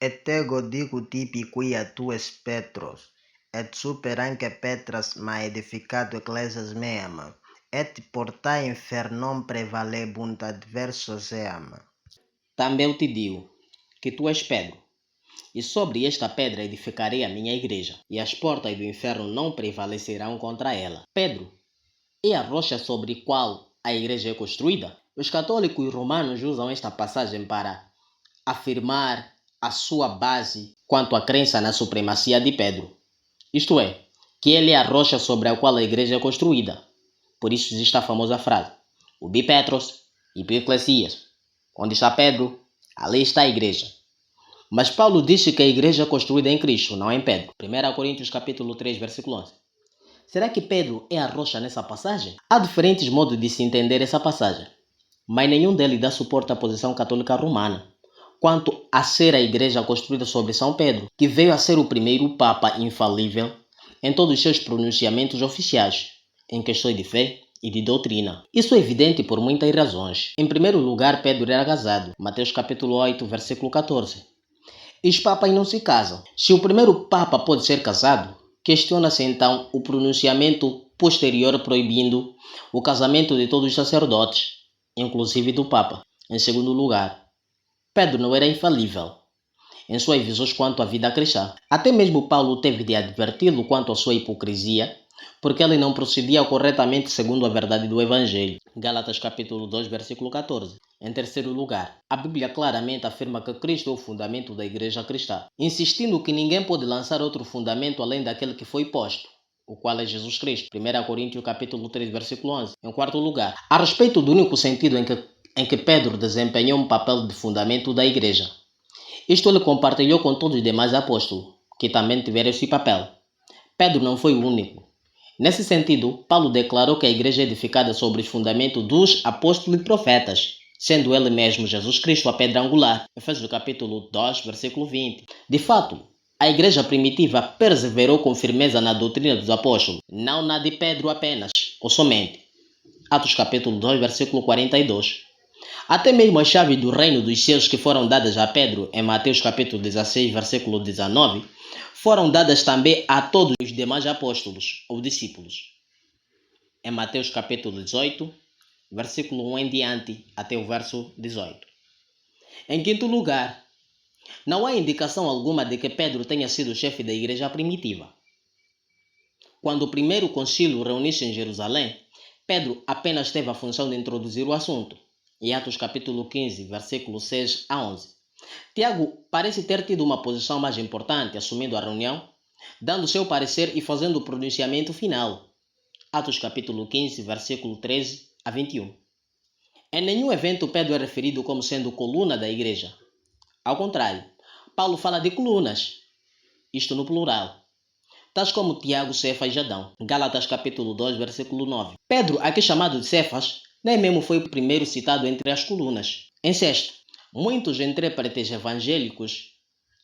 Etego digo tipi quia tu es Petros, et super anche Petras ma edificato ecclesias meam, et porta infernom prevalebunt adversos eam. Também te digo que tu és Pedro, e sobre esta pedra edificarei a minha igreja, e as portas do inferno não prevalecerão contra ela. Pedro é a rocha sobre a qual a igreja é construída. Os católicos romanos usam esta passagem para afirmar a sua base quanto à crença na supremacia de Pedro. Isto é, que ele é a rocha sobre a qual a igreja é construída. Por isso existe a famosa frase: ubi Petros, ibi Ecclesias. Onde está Pedro, ali está a igreja. Mas Paulo disse que a igreja é construída em Cristo, não em Pedro. 1 Coríntios capítulo 3, versículo 11. Será que Pedro é a rocha nessa passagem? Há diferentes modos de se entender essa passagem, mas nenhum deles dá suporte à posição católica romana quanto a ser a igreja construída sobre São Pedro, que veio a ser o primeiro Papa infalível em todos os seus pronunciamentos oficiais, em questões de fé e de doutrina. Isso é evidente por muitas razões. Em primeiro lugar, Pedro era casado, Mateus capítulo 8, versículo 14. E os papas não se casam. Se o primeiro Papa pode ser casado, questiona-se então o pronunciamento posterior proibindo o casamento de todos os sacerdotes, inclusive do Papa. Em segundo lugar, Pedro não era infalível em suas visões quanto à vida cristã. Até mesmo Paulo teve de adverti-lo quanto à sua hipocrisia, porque ele não procedia corretamente segundo a verdade do Evangelho. Gálatas capítulo 2, versículo 14. Em terceiro lugar, a Bíblia claramente afirma que Cristo é o fundamento da igreja cristã, insistindo que ninguém pode lançar outro fundamento além daquele que foi posto, o qual é Jesus Cristo. 1 Coríntios capítulo 3, versículo 11. Em quarto lugar, a respeito do único sentido em que Pedro desempenhou um papel de fundamento da igreja. Isto ele compartilhou com todos os demais apóstolos, que também tiveram esse papel. Pedro não foi o único. Nesse sentido, Paulo declarou que a igreja é edificada sobre os fundamentos dos apóstolos e profetas, sendo ele mesmo Jesus Cristo a pedra angular. Efésios capítulo 2, versículo 20. De fato, a igreja primitiva perseverou com firmeza na doutrina dos apóstolos, não na de Pedro apenas, ou somente. Atos capítulo 2, versículo 42. Até mesmo as chaves do reino dos céus que foram dadas a Pedro em Mateus capítulo 16, versículo 19, foram dadas também a todos os demais apóstolos ou discípulos. Em Mateus capítulo 18, versículo 1 em diante até o verso 18. Em quinto lugar, não há indicação alguma de que Pedro tenha sido chefe da igreja primitiva. Quando o primeiro concílio reuniu-se em Jerusalém, Pedro apenas teve a função de introduzir o assunto. Em Atos capítulo 15, versículo 6 a 11. Tiago parece ter tido uma posição mais importante, assumindo a reunião, dando seu parecer e fazendo o pronunciamento final. Atos capítulo 15, versículo 13 a 21. Em nenhum evento Pedro é referido como sendo coluna da igreja. Ao contrário, Paulo fala de colunas, isto no plural, tais como Tiago, Cefas e Jadão. Gálatas capítulo 2, versículo 9. Pedro, aqui chamado de Cefas, nem mesmo foi o primeiro citado entre as colunas. Em sexto, muitos intérpretes evangélicos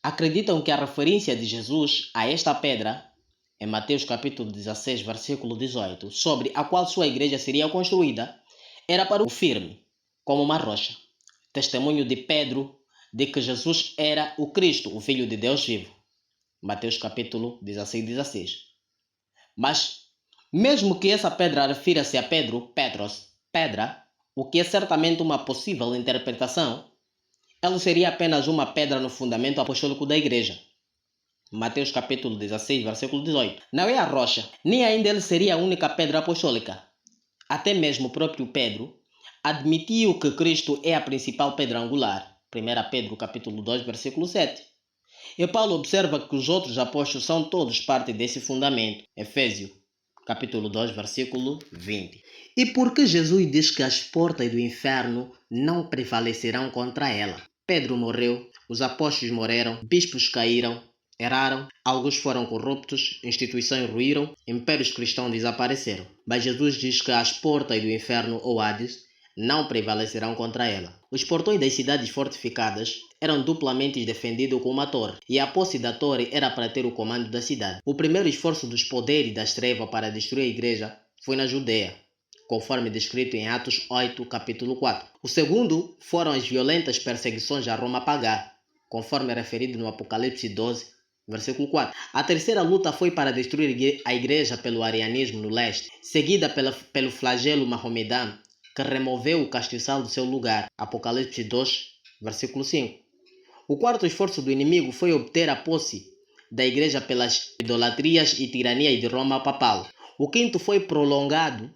acreditam que a referência de Jesus a esta pedra, em Mateus capítulo 16, versículo 18, sobre a qual sua igreja seria construída, era para o firme, como uma rocha. Testemunho de Pedro de que Jesus era o Cristo, o Filho de Deus vivo. Mateus capítulo 16, 16. Mas, mesmo que essa pedra refira-se a Pedro, Petros, pedra, o que é certamente uma possível interpretação, ela seria apenas uma pedra no fundamento apostólico da igreja. Mateus capítulo 16, versículo 18. Não é a rocha, nem ainda ele seria a única pedra apostólica. Até mesmo o próprio Pedro admitiu que Cristo é a principal pedra angular. 1 Pedro capítulo 2, versículo 7. E Paulo observa que os outros apóstolos são todos parte desse fundamento. Efésios capítulo 2, versículo 20. E por que Jesus diz que as portas do inferno não prevalecerão contra ela? Pedro morreu, os apóstolos morreram, bispos caíram, erraram, alguns foram corruptos, instituições ruíram, impérios cristãos desapareceram. Mas Jesus diz que as portas do inferno ou Hades não prevalecerão contra ela. Os portões das cidades fortificadas eram duplamente defendidos com uma torre, e a posse da torre era para ter o comando da cidade. O primeiro esforço dos poderes das trevas para destruir a igreja foi na Judeia, conforme descrito em Atos 8, capítulo 4. O segundo foram as violentas perseguições à Roma pagã, conforme referido no Apocalipse 12, versículo 4. A terceira luta foi para destruir a igreja pelo arianismo no leste, seguida pelo flagelo maomedano, que removeu o castiçal do seu lugar, Apocalipse 2, versículo 5. O quarto esforço do inimigo foi obter a posse da igreja pelas idolatrias e tirania de Roma papal. O quinto foi prolongado,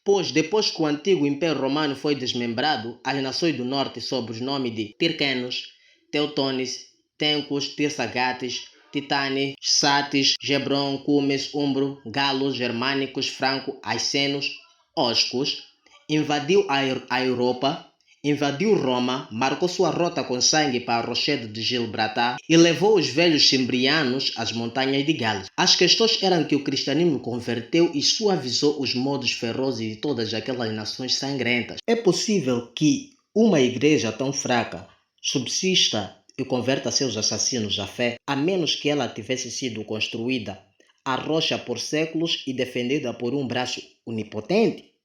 pois depois que o antigo Império Romano foi desmembrado, as nações do norte sob os nomes de Tirquenos, Teutones, Tencos, Tirsagates, Titanes, Sates, Gebron, Cumes, Umbro, Galos, Germânicos, Franco, Aicenos, Oscos, invadiu a Europa, invadiu Roma, marcou sua rota com sangue para o rochedo de Gibraltar e levou os velhos cimbrianos às montanhas de Gales. As questões eram que o cristianismo converteu e suavizou os modos ferozes de todas aquelas nações sangrentas. É possível que uma igreja tão fraca subsista e converta seus assassinos à fé, a menos que ela tivesse sido construída à rocha por séculos e defendida por um braço onipotente?